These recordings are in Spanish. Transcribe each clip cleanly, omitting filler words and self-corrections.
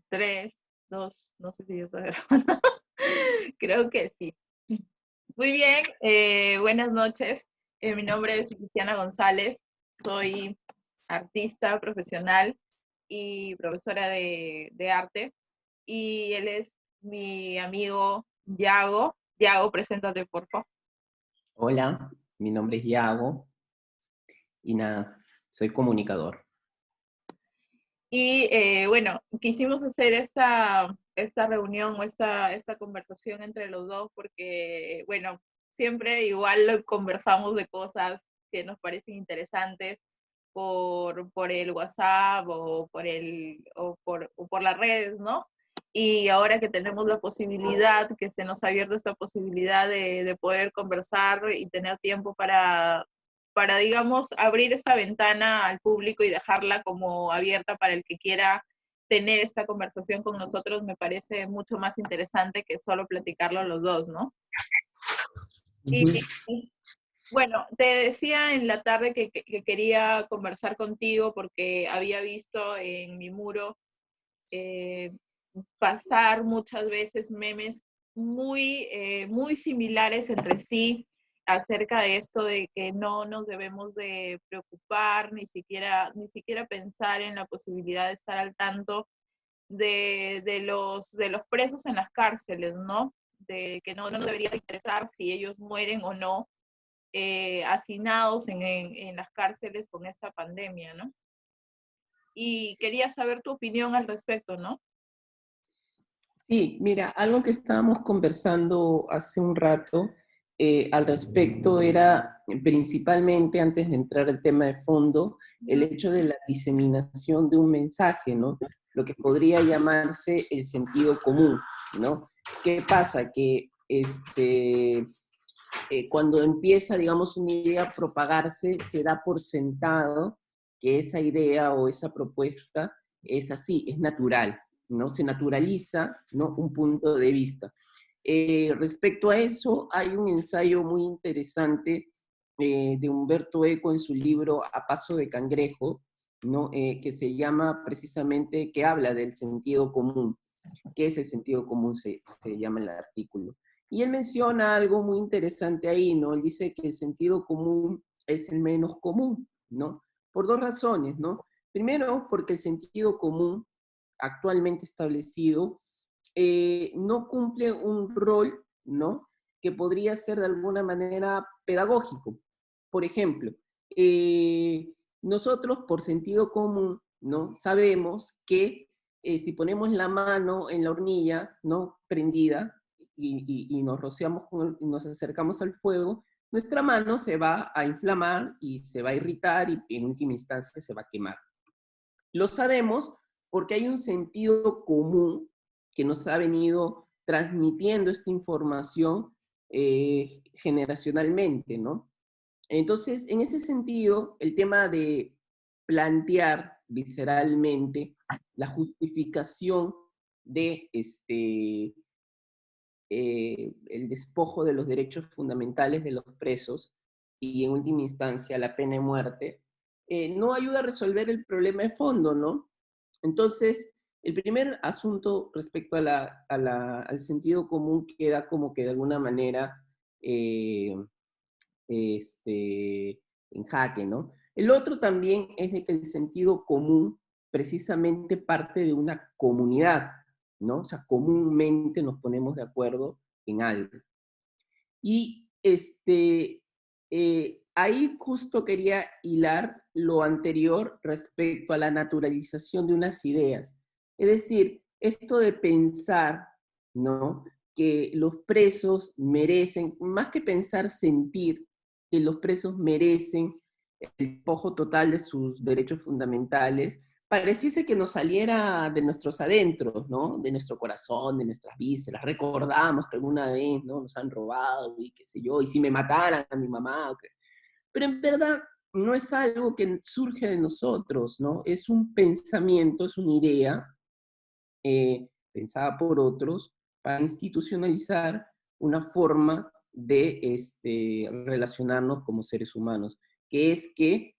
Tres, dos, no sé si yo estoy grabando. Creo que sí. Muy bien, buenas noches. Mi nombre es Luciana González. Soy artista profesional y profesora de arte. Y él es mi amigo Yago. Yago, preséntate, por favor. Hola, mi nombre es Yago y nada, soy comunicador. Y bueno, quisimos hacer esta reunión o esta conversación entre los dos porque, bueno, siempre igual conversamos de cosas que nos parecen interesantes por el WhatsApp o por las redes, ¿no? Y ahora que tenemos la posibilidad, que se nos ha abierto esta posibilidad de poder conversar y tener tiempo para, digamos, abrir esa ventana al público y dejarla como abierta para el que quiera tener esta conversación con nosotros, me parece mucho más interesante que solo platicarlo los dos, ¿no? Y Ujú. bueno, te decía en la tarde que quería conversar contigo porque había visto en mi muro eh, pasar muchas veces memes muy similares entre sí acerca de esto de que no nos debemos de preocupar, ni siquiera pensar en la posibilidad de estar al tanto de los presos en las cárceles, ¿no? De que no nos debería interesar si ellos mueren o no hacinados en las cárceles con esta pandemia, ¿no? Y quería saber tu opinión al respecto, ¿no? Sí, mira, algo que estábamos conversando hace un rato al respecto era principalmente, antes de entrar al tema de fondo, el hecho de la diseminación de un mensaje, ¿no? Lo que podría llamarse el sentido común, ¿no? ¿Qué pasa? Que cuando empieza, digamos, una idea a propagarse, se da por sentado que esa idea o esa propuesta es así, es natural, ¿no? Se naturaliza, ¿no? Un punto de vista. Respecto a eso, hay un ensayo muy interesante de Humberto Eco en su libro A Paso de Cangrejo, ¿no? Que se llama precisamente, que habla del sentido común. ¿Qué es el sentido común? Se llama el artículo. Y él menciona algo muy interesante ahí, ¿no? Él dice que el sentido común es el menos común, ¿no? Por dos razones, ¿no? Primero, porque el sentido común actualmente establecido no cumple un rol, ¿no? Que podría ser de alguna manera pedagógico. Por ejemplo, nosotros por sentido común, ¿no? Sabemos que si ponemos la mano en la hornilla, ¿no? Prendida, y nos rociamos y nos acercamos al fuego, nuestra mano se va a inflamar y se va a irritar y en última instancia se va a quemar. Lo sabemos porque hay un sentido común que nos ha venido transmitiendo esta información generacionalmente, ¿no? Entonces, en ese sentido, el tema de plantear visceralmente la justificación de el despojo de los derechos fundamentales de los presos y en última instancia la pena de muerte, no ayuda a resolver el problema de fondo, ¿no? Entonces, el primer asunto respecto al sentido común queda como que de alguna manera eh, en jaque, ¿no? El otro también es de que el sentido común precisamente parte de una comunidad, ¿no? O sea, comúnmente nos ponemos de acuerdo en algo. Y ahí justo quería hilar lo anterior respecto a la naturalización de unas ideas. Es decir, esto de pensar, ¿no? Que los presos merecen, más que pensar, sentir que los presos merecen el despojo total de sus derechos fundamentales, pareciese que nos saliera de nuestros adentros, ¿no? De nuestro corazón, de nuestras vísceras. Recordamos que alguna vez, ¿no? Nos han robado y qué sé yo, y si me mataran a mi mamá. Okay. Pero en verdad no es algo que surge de nosotros, ¿no? Es un pensamiento, es una idea pensada por otros para institucionalizar una forma de relacionarnos como seres humanos, que es que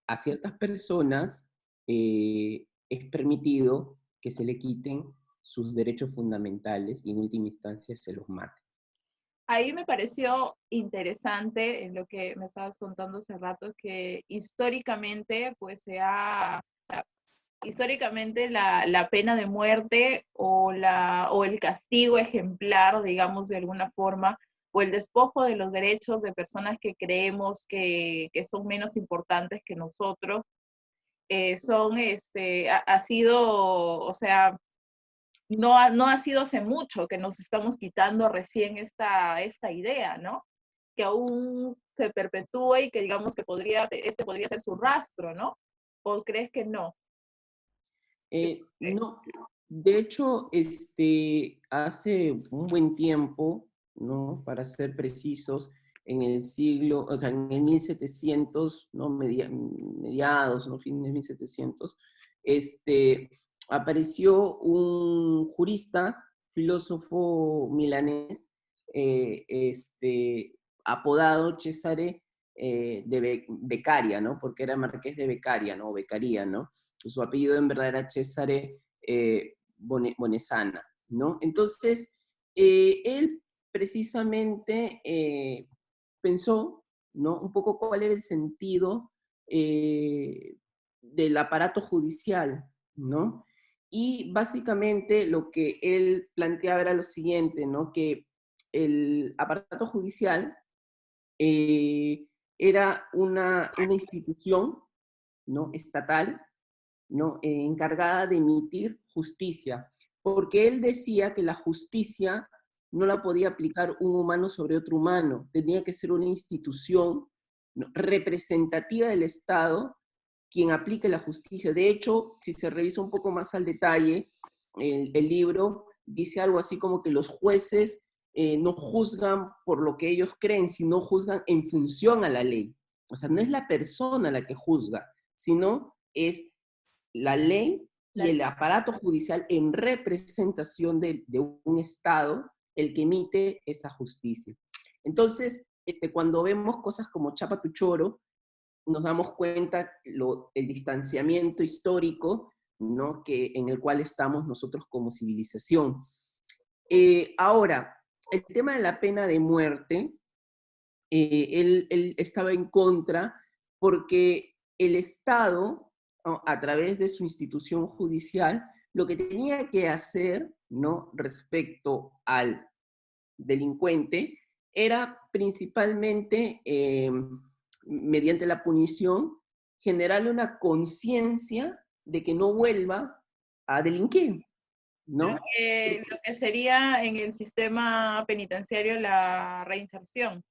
a ciertas personas es permitido que se le quiten sus derechos fundamentales y en última instancia se los mate. Ahí me pareció interesante en lo que me estabas contando hace rato, que históricamente, pues históricamente la pena de muerte o el castigo ejemplar, digamos de alguna forma, o el despojo de los derechos de personas que creemos que son menos importantes que nosotros, ha sido, o sea, no ha sido hace mucho que nos estamos quitando recién esta idea, ¿no? Que aún se perpetúa y que digamos que podría ser su rastro, ¿no? ¿O crees que no? No, de hecho, hace un buen tiempo, ¿no? Para ser precisos, en el siglo, o sea, en el 1700, ¿no? Mediados, ¿no? Fines de 1700, apareció un jurista, filósofo milanés, apodado Cesare Beccaria, ¿no? Porque era marqués de Beccaria, ¿no? Beccaria, ¿no? Su apellido en verdad era Cesare Bonesana, ¿no? Entonces, él precisamente pensó, ¿no? Un poco cuál era el sentido del aparato judicial, ¿no? Y básicamente lo que él planteaba era lo siguiente, ¿no? Que el aparato judicial era una institución, ¿no? Estatal, ¿no? Encargada de emitir justicia, porque él decía que la justicia no la podía aplicar un humano sobre otro humano, tenía que ser una institución, ¿no? Representativa del Estado quien aplique la justicia. De hecho, si se revisa un poco más al detalle, el libro dice algo así como que los jueces no juzgan por lo que ellos creen, sino juzgan en función a la ley. O sea, no es la persona la que juzga, sino es la ley y el aparato judicial en representación de un Estado el que emite esa justicia. Entonces, cuando vemos cosas como Chapa tu Choro, nos damos cuenta el distanciamiento histórico, ¿no? En el cual estamos nosotros como civilización. Ahora, el tema de la pena de muerte, él estaba en contra porque el Estado, ¿no? A través de su institución judicial, lo que tenía que hacer, ¿no? Respecto al delincuente era principalmente, mediante la punición, generarle una conciencia de que no vuelva a delinquir, ¿no? Lo que sería en el sistema penitenciario la reinserción.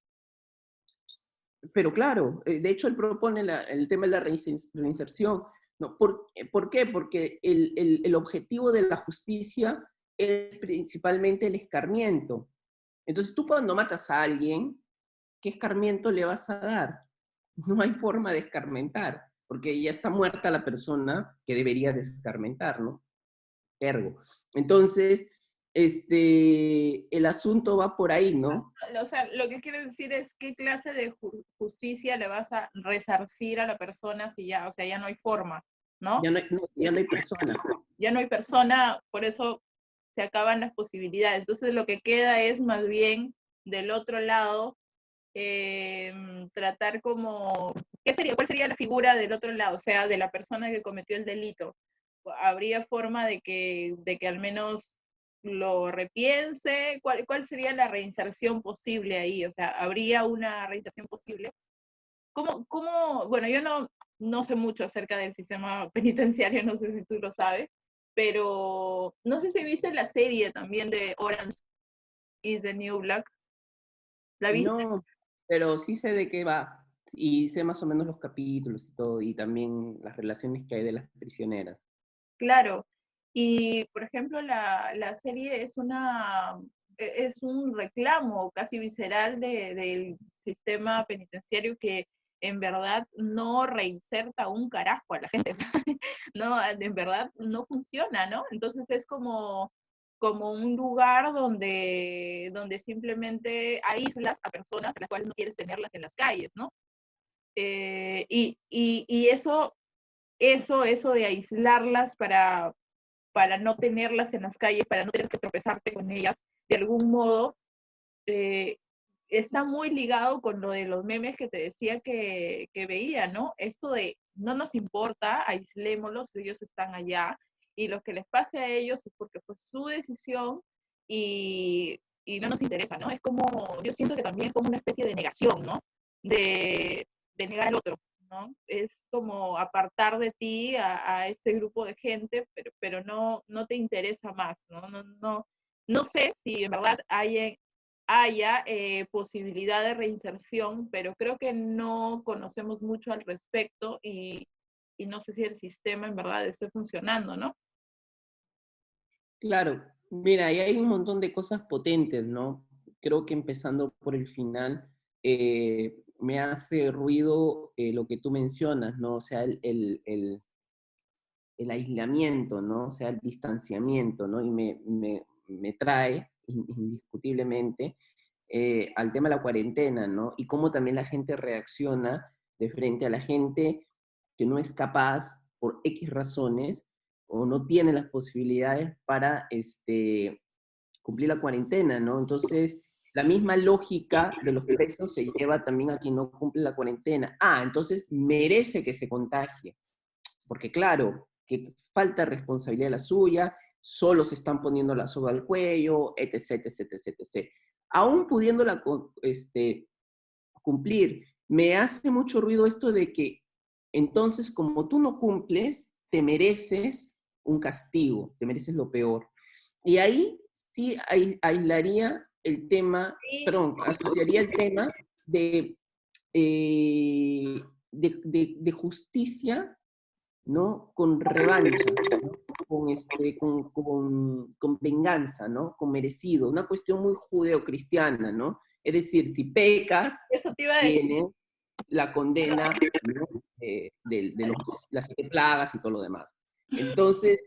Pero claro, de hecho él propone el tema de la reinserción, ¿no? ¿Por qué? Porque el objetivo de la justicia es principalmente el escarmiento. Entonces tú cuando matas a alguien, ¿qué escarmiento le vas a dar? No hay forma de escarmentar, porque ya está muerta la persona que debería de escarmentar, ¿no? Ergo. Entonces, el asunto va por ahí, ¿no? O sea, lo que quiere decir es qué clase de justicia le vas a resarcir a la persona si ya, o sea, ya no hay forma, ¿no? Ya no hay persona. Ya no hay persona, por eso se acaban las posibilidades. Entonces lo que queda es más bien del otro lado tratar como, ¿cuál sería la figura del otro lado? O sea, de la persona que cometió el delito. ¿Habría forma de que al menos lo repiense? ¿Cuál sería la reinserción posible ahí? O sea, ¿habría una reinserción posible? Bueno, yo no sé mucho acerca del sistema penitenciario, no sé si tú lo sabes, pero no sé si viste la serie también de Orange is the New Black. ¿La viste? No, pero sí sé de qué va. Y sé más o menos los capítulos y todo, y también las relaciones que hay de las prisioneras. Claro. Y, por ejemplo, la serie es un reclamo casi visceral del sistema penitenciario que en verdad no reinserta un carajo a la gente. No, en verdad no funciona, ¿no? Entonces es como un lugar donde simplemente aíslas a personas a las cuales no quieres tenerlas en las calles, ¿no? Y eso de aislarlas para no tenerlas en las calles, para no tener que tropezarte con ellas, de algún modo, está muy ligado con lo de los memes que te decía que veía, ¿no? Esto de no nos importa, aislémoslos, ellos están allá, y lo que les pase a ellos es porque fue su decisión y no nos interesa, ¿no? Es como, yo siento que también es como una especie de negación, ¿no? De negar al otro, ¿no? Es como apartar de ti a este grupo de gente, pero no te interesa más, ¿no? No sé si en verdad haya posibilidad de reinserción, pero creo que no conocemos mucho al respecto y no sé si el sistema en verdad esté funcionando, ¿no? Claro, mira, ahí hay un montón de cosas potentes, ¿no? Creo que empezando por el final, me hace ruido lo que tú mencionas, ¿no? O sea, el aislamiento, ¿no? O sea, el distanciamiento, ¿no? Y me trae indiscutiblemente al tema de la cuarentena, ¿no? Y cómo también la gente reacciona de frente a la gente que no es capaz, por X razones, o no tiene las posibilidades para cumplir la cuarentena, ¿no? Entonces, la misma lógica de los presos se lleva también a quien no cumple la cuarentena. Ah, entonces merece que se contagie, porque claro, que falta responsabilidad de la suya, solo se están poniendo la soga al cuello, etc, etc, etc, etc. Aún pudiéndola cumplir, me hace mucho ruido esto de que entonces como tú no cumples, te mereces un castigo, te mereces lo peor. Y ahí sí aislaría el tema, Sí, perdón, asociaría el tema de, de justicia, ¿no? Con revancha, ¿no? Con venganza, ¿no? Con merecido, una cuestión muy judeocristiana, ¿no? Es decir, si pecas, eso te iba a decir. viene la condena, ¿no? Las 7 plagas y todo lo demás. Entonces,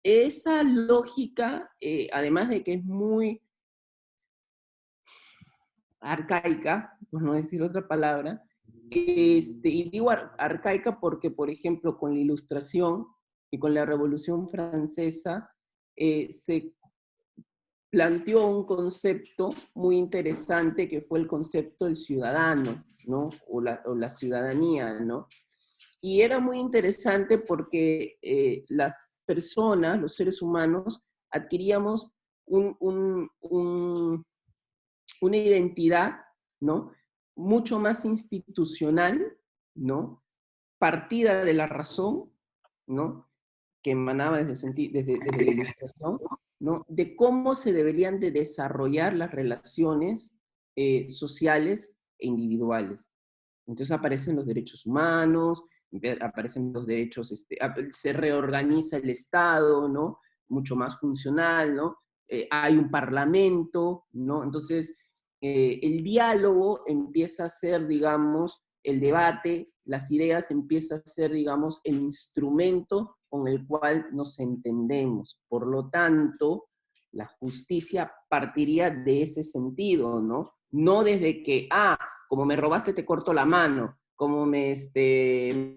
esa lógica, además de que es muy arcaica, por no decir otra palabra, y digo arcaica porque, por ejemplo, con la Ilustración y con la Revolución Francesa, se planteó un concepto muy interesante que fue el concepto del ciudadano, ¿no? O la ciudadanía, ¿no? Y era muy interesante porque las personas, los seres humanos, adquiríamos una identidad, ¿no? Mucho más institucional, ¿no? Partida de la razón, ¿no? Que emanaba desde la Ilustración, ¿no? De cómo se deberían de desarrollar las relaciones sociales e individuales. Entonces aparecen los derechos humanos, aparecen los derechos, se reorganiza el Estado, ¿no? Mucho más funcional, ¿no? Hay un parlamento, ¿no? Entonces, el diálogo empieza a ser, digamos, el debate, las ideas empieza a ser, digamos, el instrumento con el cual nos entendemos. Por lo tanto, la justicia partiría de ese sentido, ¿no? No desde que, como me robaste te corto la mano, como te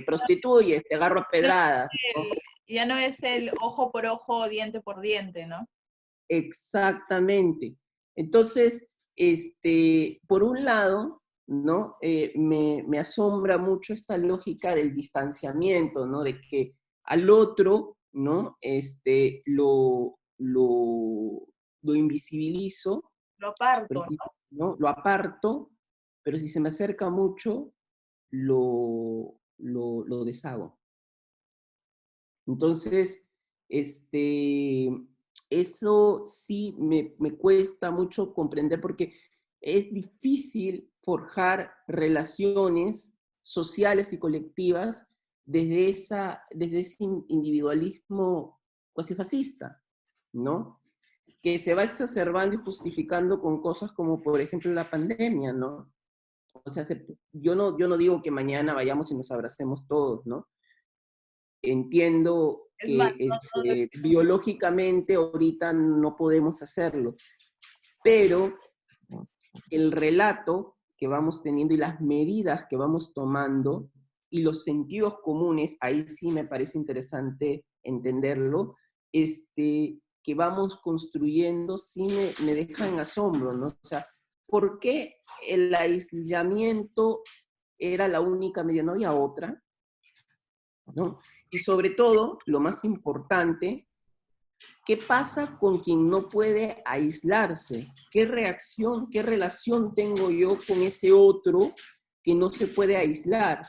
prostituyes, te agarro a pedradas, ¿no? Ya no es el ojo por ojo, diente por diente, ¿no? Exactamente. Entonces, por un lado, ¿no? Me asombra mucho esta lógica del distanciamiento, ¿no? De que al otro, ¿no? Lo invisibilizo, Lo pero aparto, ¿no? ¿no? Lo aparto, pero si se me acerca mucho, lo deshago. Entonces, eso sí me cuesta mucho comprender porque es difícil forjar relaciones sociales y colectivas desde ese individualismo cuasi fascista, ¿no? Que se va exacerbando y justificando con cosas como, por ejemplo, la pandemia, ¿no? O sea, yo no digo que mañana vayamos y nos abracemos todos, ¿no? Entiendo Es más, que biológicamente ahorita no podemos hacerlo, pero el relato que vamos teniendo y las medidas que vamos tomando y los sentidos comunes, ahí sí me parece interesante entenderlo, que vamos construyendo, sí me deja en asombro, ¿no? O sea, ¿por qué el aislamiento era la única medida? ¿No había otra? ¿No? Y sobre todo, lo más importante, ¿qué pasa con quien no puede aislarse? ¿Qué reacción, qué relación tengo yo con ese otro que no se puede aislar?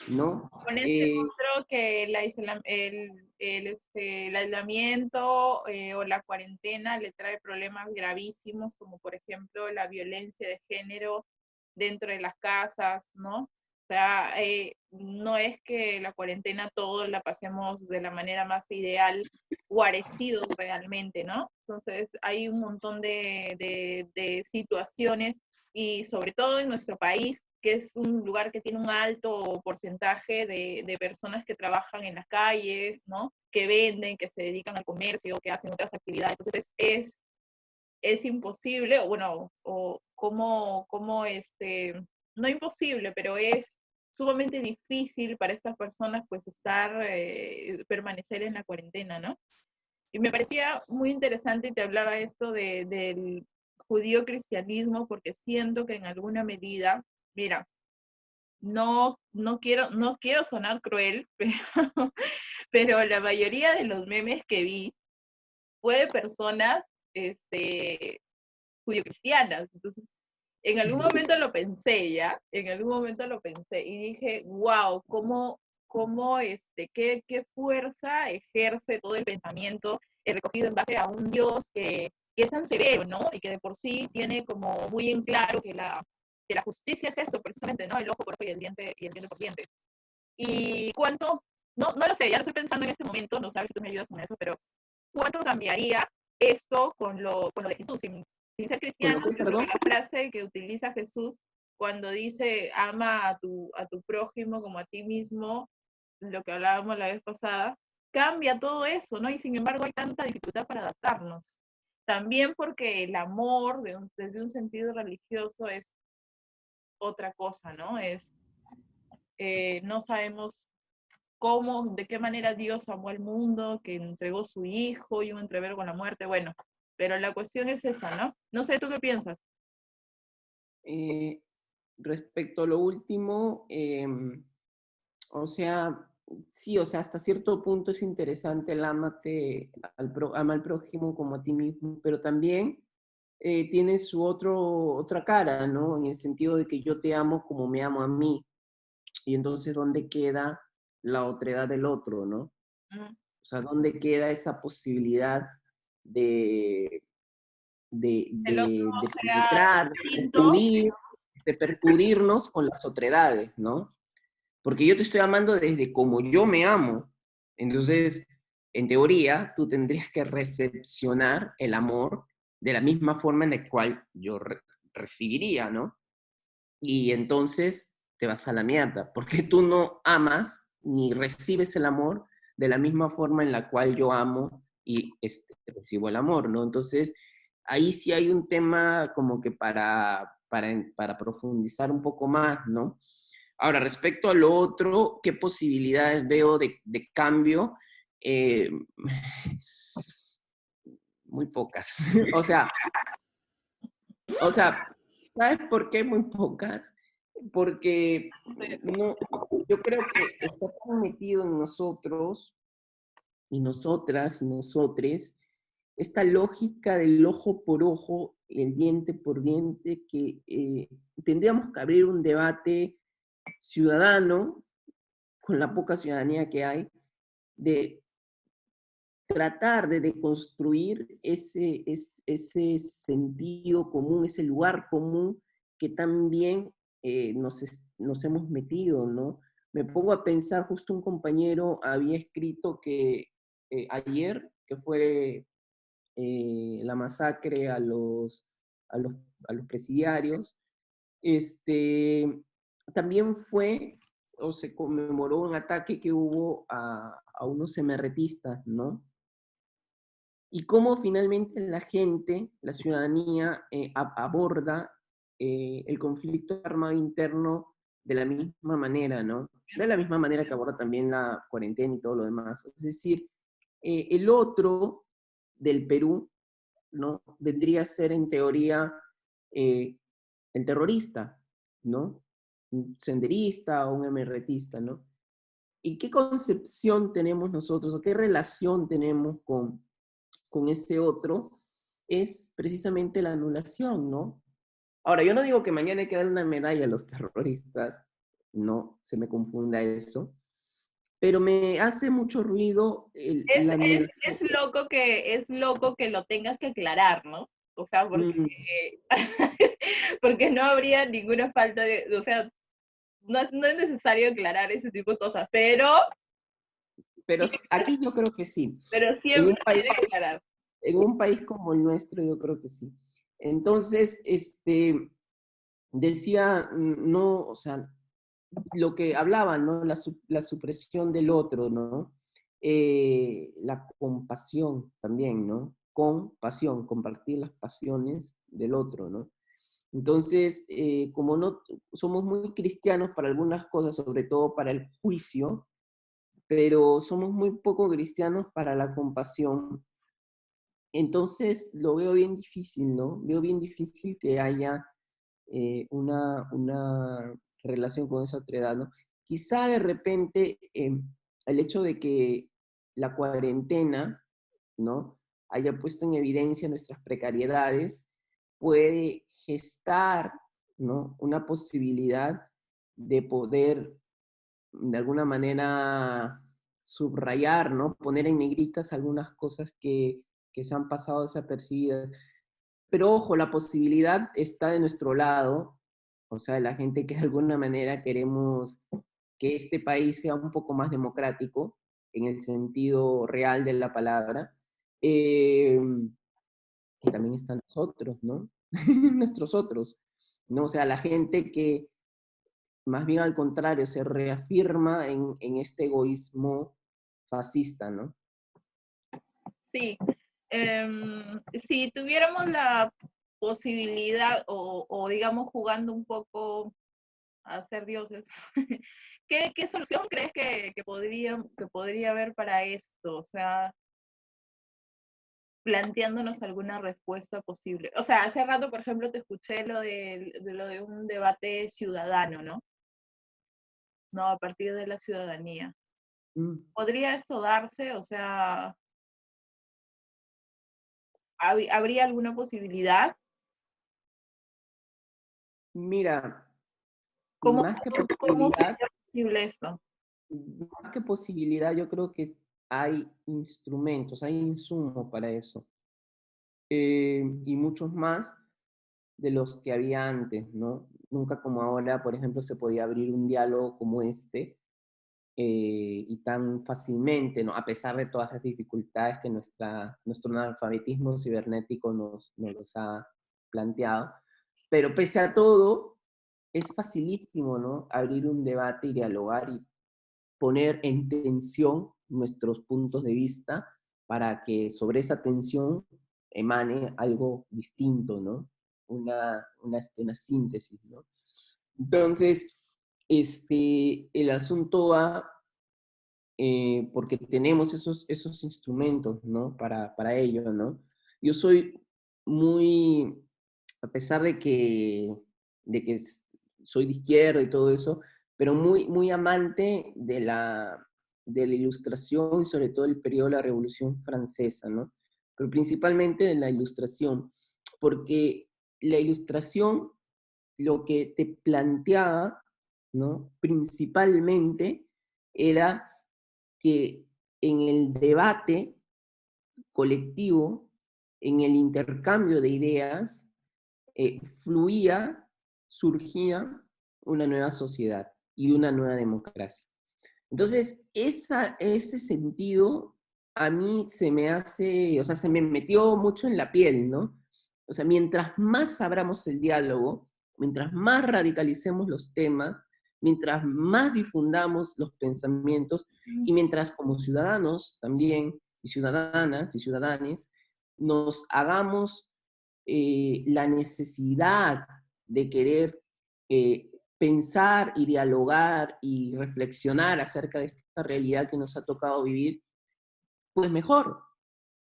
¿No? Con este otro que el aislamiento o la cuarentena le trae problemas gravísimos, como por ejemplo la violencia de género dentro de las casas, ¿no? O sea, no es que la cuarentena todos la pasemos de la manera más ideal, guarecidos realmente, ¿no? Entonces hay un montón de situaciones y sobre todo en nuestro país, que es un lugar que tiene un alto porcentaje de personas que trabajan en las calles, ¿no? Que venden, que se dedican al comercio, que hacen otras actividades. Entonces es imposible, o bueno, o como no imposible, pero es sumamente difícil para estas personas pues permanecer en la cuarentena, ¿no? Y me parecía muy interesante y te hablaba esto del judío cristianismo porque siento que en alguna medida, mira, no quiero sonar cruel, pero la mayoría de los memes que vi fue de personas judío-cristianas. Entonces, en algún momento lo pensé, ¿ya? En algún momento lo pensé y dije, wow, qué fuerza ejerce todo el pensamiento recogido en base a un Dios que es tan severo, ¿no? Y que de por sí tiene como muy en claro que la justicia es esto, precisamente, ¿no? El ojo por ojo y el diente por diente. Y cuánto, no lo sé, ya lo estoy pensando en este momento, no sabes si tú me ayudas con eso, pero ¿cuánto cambiaría esto con lo de Jesús? Sin ser ¿Con cristiano, lo que, yo creo que perdón? la frase que utiliza Jesús cuando dice ama a tu prójimo como a ti mismo, lo que hablábamos la vez pasada, cambia todo eso, ¿no? Y sin embargo hay tanta dificultad para adaptarnos. También porque el amor desde un sentido religioso es otra cosa, ¿no? No sabemos cómo, de qué manera Dios amó al mundo, que entregó su hijo y un entrever con la muerte, bueno, pero la cuestión es esa, ¿no? No sé, ¿tú qué piensas? Eh, Respecto a lo último, o sea, sí, o sea, hasta cierto punto es interesante el ama al prójimo como a ti mismo, pero también tiene su otra cara, ¿no? En el sentido de que yo te amo como me amo a mí. Y entonces, ¿dónde queda la otredad del otro, no? Mm. O sea, ¿dónde queda esa posibilidad de, El otro de será penetrar, distinto. de percudirnos con las otredades, ¿no? Porque yo te estoy amando desde como yo me amo. Entonces, en teoría, tú tendrías que recepcionar el amor de la misma forma en la cual yo recibiría, ¿no? Y entonces te vas a la mierda, porque tú no amas ni recibes el amor de la misma forma en la cual yo amo y recibo el amor, ¿no? Entonces, ahí sí hay un tema como que para profundizar un poco más, ¿no? Ahora, respecto a lo otro, ¿qué posibilidades veo de cambio? Eh, muy pocas. O sea, ¿sabes por qué muy pocas? Porque no, yo creo que está tan metido en nosotros y nosotras y nosotres esta lógica del ojo por ojo, el diente por diente, que tendríamos que abrir un debate ciudadano, con la poca ciudadanía que hay, de tratar de deconstruir ese sentido común, ese lugar común que también nos hemos metido, ¿no? Me pongo a pensar, justo un compañero había escrito que ayer, que fue la masacre a los, a los presidiarios, también fue o se conmemoró un ataque que hubo a unos semerretistas, ¿no? Y cómo finalmente la gente, la ciudadanía, aborda el conflicto armado interno de la misma manera, ¿no? De la misma manera que aborda también la cuarentena y todo lo demás. Es decir, el otro del Perú, ¿no? Vendría a ser en teoría eh, el terrorista, ¿no? Un senderista o un emerretista, ¿no? ¿Y qué concepción tenemos nosotros o qué relación tenemos con ese otro? Es precisamente la anulación, ¿no? Ahora, yo no digo que mañana hay que dar una medalla a los terroristas, no se me confunda eso, pero me hace mucho ruido Es, la es, anulación. es loco que lo tengas que aclarar, ¿no? O sea, porque, Mm, porque no habría ninguna falta o sea, no es necesario aclarar ese tipo de cosas, pero aquí yo creo que sí. pero En un siempre país, tiene que aclarar. en un país como el nuestro, yo creo que sí. Entonces, decía, no, o sea, lo que hablaban, ¿no? La supresión del otro, ¿no? La compasión también, ¿no? Compasión, compartir las pasiones del otro, ¿no? Entonces, como no somos muy cristianos para algunas cosas, sobre todo para el juicio, pero somos muy poco cristianos para la compasión, entonces lo veo bien difícil, ¿no? Veo bien difícil que haya una relación con esa otra edad, ¿no? Quizá de repente el hecho de que la cuarentena, ¿no? Haya puesto en evidencia nuestras precariedades, puede gestar, ¿no? Una posibilidad de poder, de alguna manera, subrayar, ¿no? Poner en negritas algunas cosas que se han pasado desapercibidas. Pero ojo, la posibilidad está de nuestro lado, o sea, de la gente que de alguna manera queremos que este país sea un poco más democrático, en el sentido real de la palabra. Eh, y también están nosotros, ¿no? Nuestros otros, ¿no? O sea, la gente que más bien al contrario se reafirma en este egoísmo fascista, ¿no? Sí, si tuviéramos la posibilidad o digamos jugando un poco a ser dioses, ¿qué solución crees que podría haber para esto? O sea, planteándonos alguna respuesta posible. O sea, hace rato, por ejemplo, te escuché lo de un debate ciudadano, ¿no? No, a partir de la ciudadanía. Mm. ¿Podría eso darse? O sea, ¿habría alguna posibilidad? Mira, ¿Cómo, más que cómo posibilidad, sería posible esto? más que posibilidad, yo creo que hay instrumentos, hay insumos para eso. Y muchos más de los que había antes, ¿no? Nunca como ahora, por ejemplo, se podía abrir un diálogo como este y tan fácilmente, ¿no? A pesar de todas las dificultades que nuestro analfabetismo cibernético nos los ha planteado. Pero pese a todo, es facilísimo, ¿no? Abrir un debate y dialogar y poner en tensión nuestros puntos de vista para que sobre esa tensión emane algo distinto, ¿no? Una síntesis, ¿no? Entonces, el asunto va porque tenemos esos instrumentos, ¿no? Para ello, ¿no? Yo soy muy, a pesar de que soy de izquierda y todo eso, pero muy, muy amante de la ilustración y sobre todo el periodo de la Revolución Francesa, ¿no? Pero principalmente de la ilustración, porque la ilustración lo que te planteaba, ¿no? Principalmente era que en el debate colectivo, en el intercambio de ideas, fluía, surgía una nueva sociedad y una nueva democracia. Entonces, ese sentido a mí se me hace, o sea, se me metió mucho en la piel, ¿no? O sea, mientras más abramos el diálogo, mientras más radicalicemos los temas, mientras más difundamos los pensamientos y mientras como ciudadanos también, y ciudadanas y ciudadanes, nos hagamos la necesidad de querer pensar y dialogar y reflexionar acerca de esta realidad que nos ha tocado vivir, pues mejor,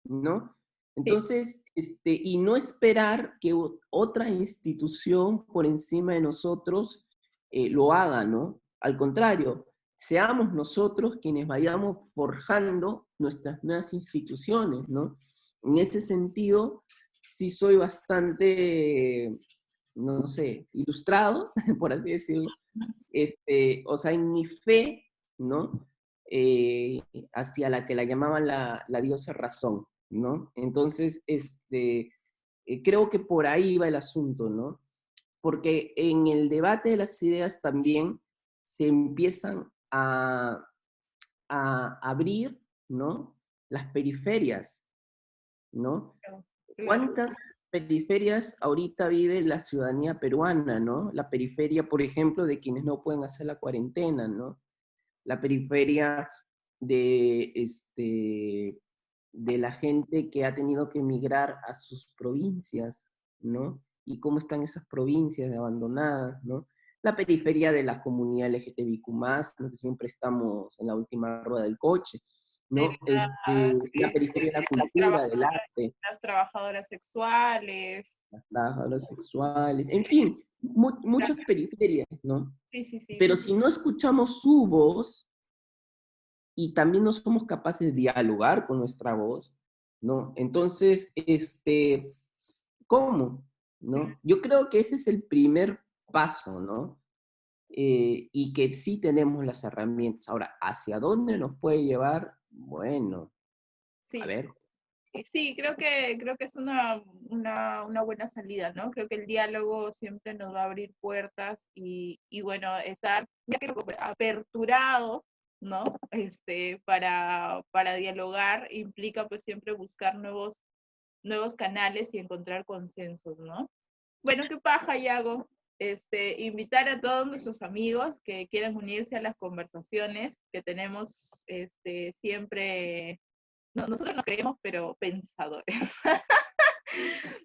¿no? Sí, Entonces, y no esperar que otra institución por encima de nosotros lo haga, ¿no? Al contrario, seamos nosotros quienes vayamos forjando nuestras nuevas instituciones, ¿no? En ese sentido, sí soy bastante, no sé, ilustrado, por así decirlo, o sea, en mi fe, ¿no? Eh, Hacia la que la llamaban la diosa razón, ¿no? Entonces, creo que por ahí va el asunto, ¿no? Porque en el debate de las ideas también se empiezan a abrir, ¿no? Las periferias, ¿no? claro, claro. ¿Cuántas periferias ahorita vive la ciudadanía peruana, ¿no? La periferia, por ejemplo, de quienes no pueden hacer la cuarentena, ¿no? La periferia de, de la gente que ha tenido que emigrar a sus provincias, ¿no? Y cómo están esas provincias abandonadas, ¿no? La periferia de la comunidad LGTBIQ+, ¿no? Que siempre estamos en la última rueda del coche, De ¿no? La periferia de la las cultura, del arte, las trabajadoras sexuales. las trabajadoras sexuales, en fin, muchas periferias, ¿no? Sí, sí, sí. Pero si no escuchamos su voz, y también no somos capaces de dialogar con nuestra voz, ¿no? Entonces, ¿cómo? ¿No? Yo creo que ese es el primer paso, ¿no? Y que sí tenemos las herramientas. Ahora, ¿hacia dónde nos puede llevar? Bueno, a Sí, ver. sí, creo que es una buena salida, ¿no? Creo que el diálogo siempre nos va a abrir puertas y bueno, estar ya creo que aperturado, ¿no? Para dialogar implica pues siempre buscar nuevos canales y encontrar consensos, ¿no? Bueno, qué paja, Yago. Invitar a todos nuestros amigos que quieran unirse a las conversaciones que tenemos siempre. No, nosotros nos creemos, pero pensadores.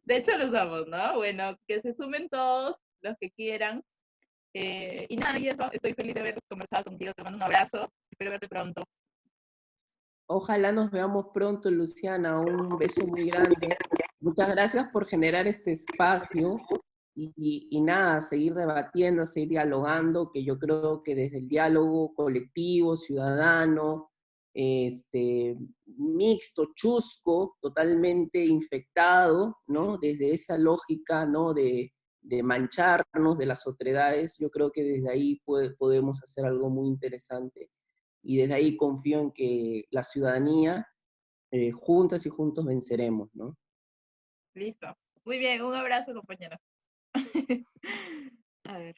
De hecho, lo somos, ¿no? Bueno, que se sumen todos los que quieran. Y nada, y eso, estoy feliz de haber conversado contigo. Te mando un abrazo. Espero verte pronto. Ojalá nos veamos pronto, Luciana. Un beso muy grande. Muchas gracias por generar este espacio y nada, seguir debatiendo, seguir dialogando, que yo creo que desde el diálogo colectivo, ciudadano, mixto, chusco, totalmente infectado, ¿no? Desde esa lógica, ¿no? De mancharnos de las otredades, yo creo que desde ahí podemos hacer algo muy interesante y desde ahí confío en que la ciudadanía, juntas y juntos venceremos, ¿no? Listo. Muy bien, un abrazo, compañero. A ver.